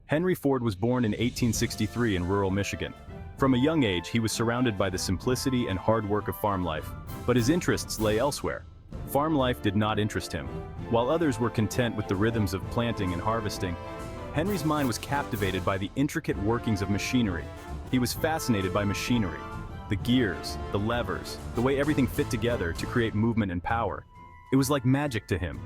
Henry Ford was born in 1863 in rural Michigan. From a young age, he was surrounded by the simplicity and hard work of farm life, but his interests lay elsewhere. Farm life did not interest him. While others were content with the rhythms of planting and harvesting, Henry's mind was captivated by the intricate workings of machinery. He was fascinated by machinery, the gears, the levers, the way everything fit together to create movement and power. It was like magic to him.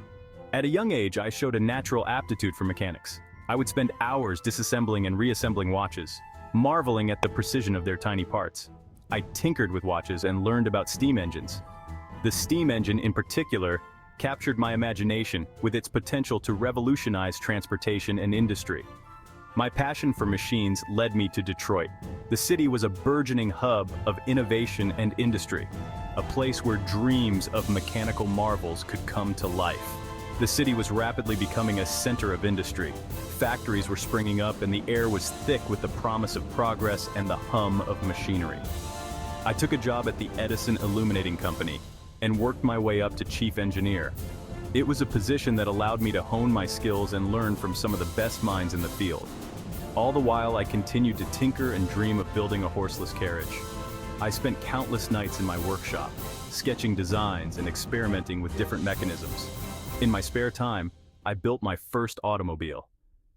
At a young age, I showed a natural aptitude for mechanics. I would spend hours disassembling and reassembling watches, marveling at the precision of their tiny parts. I tinkered with watches and learned about steam engines. The steam engine, in particular, captured my imagination with its potential to revolutionize transportation and industry. My passion for machines led me to Detroit. The city was a burgeoning hub of innovation and industry, a place where dreams of mechanical marvels could come to life. The city was rapidly becoming a center of industry. Factories were springing up and the air was thick with the promise of progress and the hum of machinery. I took a job at the Edison Illuminating Company and worked my way up to chief engineer. It was a position that allowed me to hone my skills and learn from some of the best minds in the field. All the while, I continued to tinker and dream of building a horseless carriage. I spent countless nights in my workshop, sketching designs and experimenting with different mechanisms. In my spare time, I built my first automobile.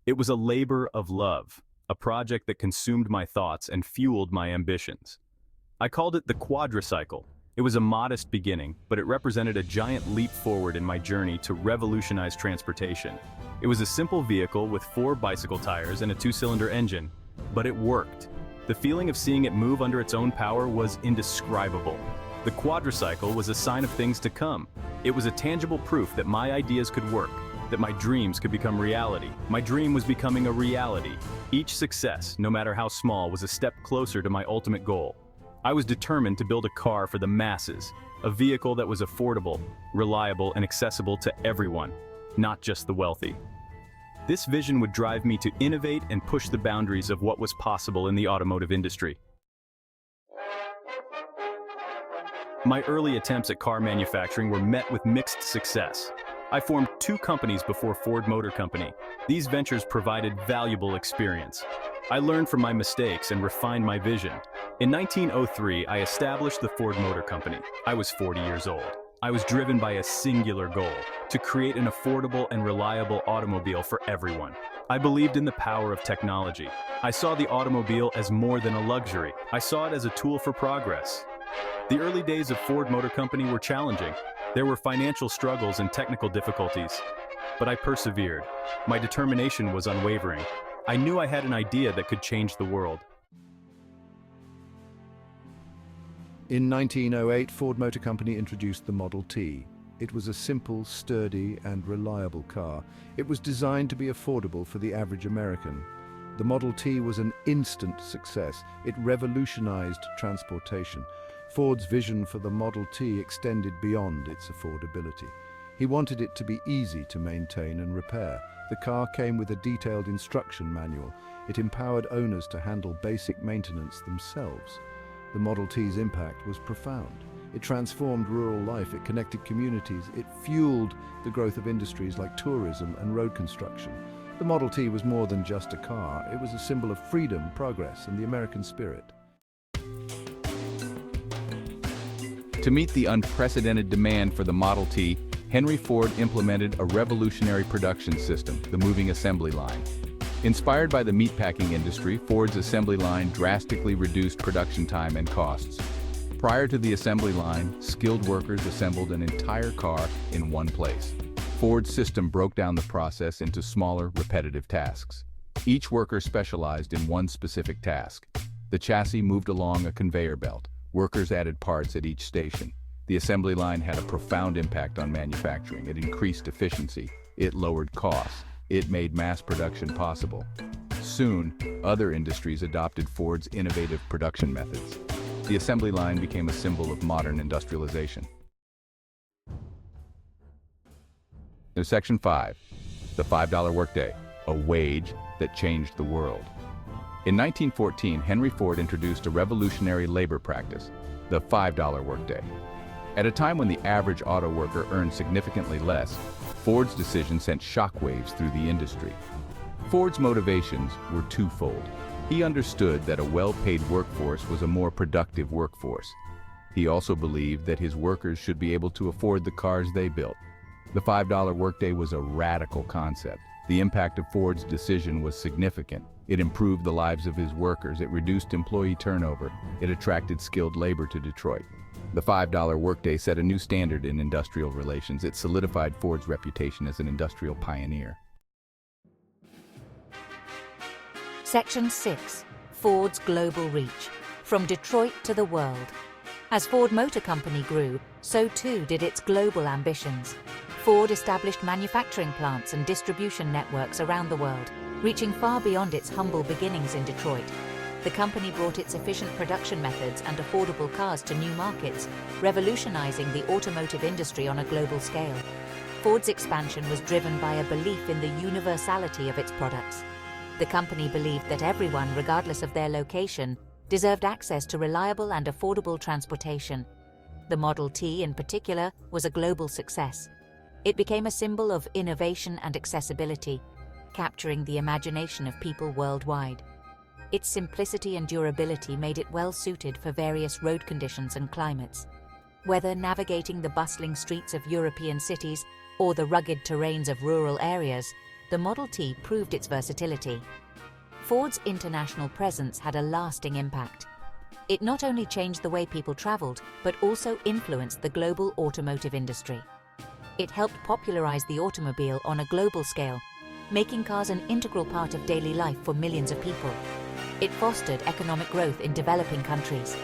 It was a labor of love, a project that consumed my thoughts and fueled my ambitions. I called it the quadricycle. It was a modest beginning, but it represented a giant leap forward in my journey to revolutionize transportation. It was a simple vehicle with 4 bicycle tires and a 2-cylinder engine, but it worked. The feeling of seeing it move under its own power was indescribable. The quadricycle was a sign of things to come. It was a tangible proof that my ideas could work, that my dreams could become reality. My dream was becoming a reality. Each success, no matter how small, was a step closer to my ultimate goal. I was determined to build a car for the masses, a vehicle that was affordable, reliable, and accessible to everyone, not just the wealthy. This vision would drive me to innovate and push the boundaries of what was possible in the automotive industry. My early attempts at car manufacturing were met with mixed success. I formed 2 companies before Ford Motor Company. These ventures provided valuable experience. I learned from my mistakes and refined my vision. In 1903, I established the Ford Motor Company. I was 40 years old. I was driven by a singular goal: to create an affordable and reliable automobile for everyone. I believed in the power of technology. I saw the automobile as more than a luxury. I saw it as a tool for progress. The early days of Ford Motor Company were challenging. There were financial struggles and technical difficulties, but I persevered. My determination was unwavering. I knew I had an idea that could change the world. In 1908, Ford Motor Company introduced the Model T. It was a simple, sturdy, and reliable car. It was designed to be affordable for the average American. The Model T was an instant success. It revolutionized transportation. Ford's vision for the Model T extended beyond its affordability. He wanted it to be easy to maintain and repair. The car came with a detailed instruction manual. It empowered owners to handle basic maintenance themselves. The Model T's impact was profound. It transformed rural life, it connected communities, it fueled the growth of industries like tourism and road construction. The Model T was more than just a car. It was a symbol of freedom, progress, and the American spirit. To meet the unprecedented demand for the Model T, Henry Ford implemented a revolutionary production system, the moving assembly line. Inspired by the meatpacking industry, Ford's assembly line drastically reduced production time and costs. Prior to the assembly line, skilled workers assembled an entire car in one place. Ford's system broke down the process into smaller, repetitive tasks. Each worker specialized in one specific task. The chassis moved along a conveyor belt. Workers added parts at each station. The assembly line had a profound impact on manufacturing. It increased efficiency. It lowered costs. It made mass production possible. Soon, other industries adopted Ford's innovative production methods. The assembly line became a symbol of modern industrialization. Now, Section 5, the $5 workday, a wage that changed the world. In 1914, Henry Ford introduced a revolutionary labor practice, the $5 workday. At a time when the average auto worker earned significantly less, Ford's decision sent shockwaves through the industry. Ford's motivations were twofold. He understood that a well-paid workforce was a more productive workforce. He also believed that his workers should be able to afford the cars they built. The $5 workday was a radical concept. The impact of Ford's decision was significant. It improved the lives of his workers, it reduced employee turnover, it attracted skilled labor to Detroit. The $5 workday set a new standard in industrial relations. It solidified Ford's reputation as an industrial pioneer. Section 6. Ford's global reach. From Detroit to the world. As Ford Motor Company grew, so too did its global ambitions. Ford established manufacturing plants and distribution networks around the world, reaching far beyond its humble beginnings in Detroit. The company brought its efficient production methods and affordable cars to new markets, revolutionizing the automotive industry on a global scale. Ford's expansion was driven by a belief in the universality of its products. The company believed that everyone, regardless of their location, deserved access to reliable and affordable transportation. The Model T, in particular, was a global success. It became a symbol of innovation and accessibility, capturing the imagination of people worldwide. Its simplicity and durability made it well-suited for various road conditions and climates. Whether navigating the bustling streets of European cities or the rugged terrains of rural areas, the Model T proved its versatility. Ford's international presence had a lasting impact. It not only changed the way people traveled, but also influenced the global automotive industry. It helped popularize the automobile on a global scale, making cars an integral part of daily life for millions of people. It fostered economic growth in developing countries.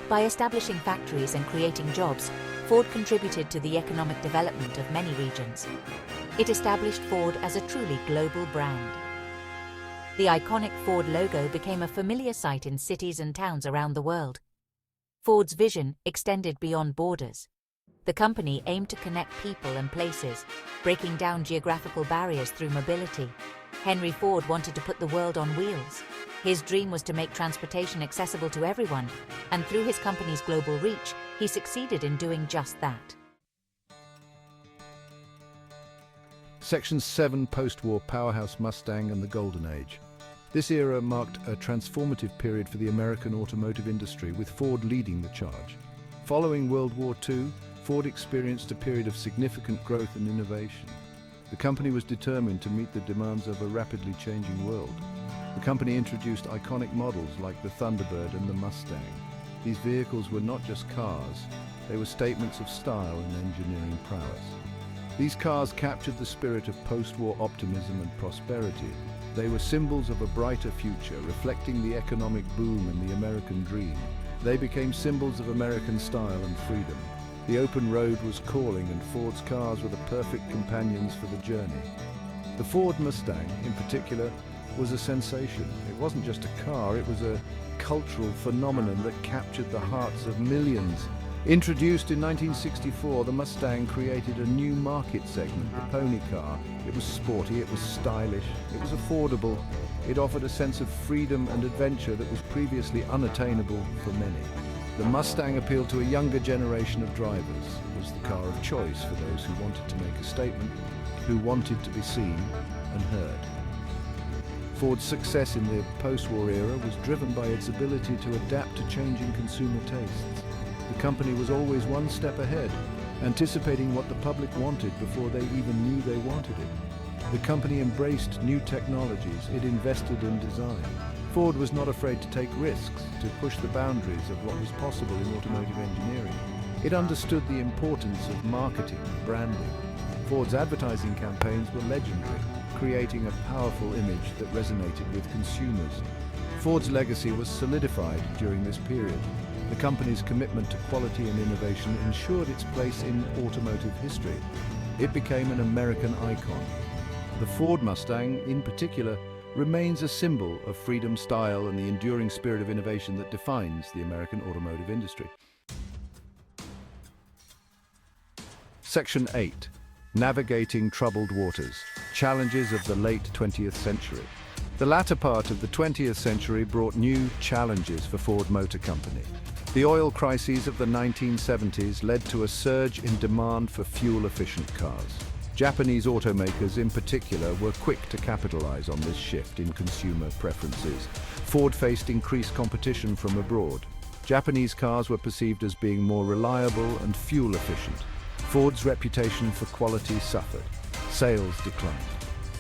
By establishing factories and creating jobs, Ford contributed to the economic development of many regions. It established Ford as a truly global brand. The iconic Ford logo became a familiar sight in cities and towns around the world. Ford's vision extended beyond borders. The company aimed to connect people and places, breaking down geographical barriers through mobility. Henry Ford wanted to put the world on wheels. His dream was to make transportation accessible to everyone, and through his company's global reach, he succeeded in doing just that. Section 7. Post-war powerhouse Mustang and the Golden Age. This era marked a transformative period for the American automotive industry, with Ford leading the charge. Following World War II, Ford experienced a period of significant growth and innovation. The company was determined to meet the demands of a rapidly changing world. The company introduced iconic models like the Thunderbird and the Mustang. These vehicles were not just cars, they were statements of style and engineering prowess. These cars captured the spirit of post-war optimism and prosperity. They were symbols of a brighter future, reflecting the economic boom and the American dream. They became symbols of American style and freedom. The open road was calling, and Ford's cars were the perfect companions for the journey. The Ford Mustang, in particular, was a sensation. It wasn't just a car, it was a cultural phenomenon that captured the hearts of millions. Introduced in 1964, the Mustang created a new market segment, the pony car. It was sporty, it was stylish, it was affordable. It offered a sense of freedom and adventure that was previously unattainable for many. The Mustang appealed to a younger generation of drivers. It was the car of choice for those who wanted to make a statement, who wanted to be seen and heard. Ford's success in the post-war era was driven by its ability to adapt to changing consumer tastes. The company was always one step ahead, anticipating what the public wanted before they even knew they wanted it. The company embraced new technologies, it invested in design. Ford was not afraid to take risks, to push the boundaries of what was possible in automotive engineering. It understood the importance of marketing and branding. Ford's advertising campaigns were legendary, creating a powerful image that resonated with consumers. Ford's legacy was solidified during this period. The company's commitment to quality and innovation ensured its place in automotive history. It became an American icon. The Ford Mustang, in particular, remains a symbol of freedom, style, and the enduring spirit of innovation that defines the American automotive industry. Section 8. Navigating Troubled Waters. Challenges of the late 20th century. The latter part of the 20th century brought new challenges for Ford Motor Company. The oil crises of the 1970s led to a surge in demand for fuel-efficient cars. Japanese automakers in particular were quick to capitalize on this shift in consumer preferences. Ford faced increased competition from abroad. Japanese cars were perceived as being more reliable and fuel efficient. Ford's reputation for quality suffered. Sales declined.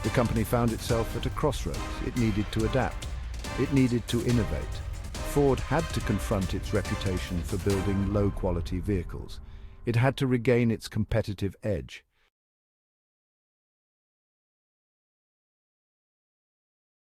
The company found itself at a crossroads. It needed to adapt. It needed to innovate. Ford had to confront its reputation for building low-quality vehicles. It had to regain its competitive edge.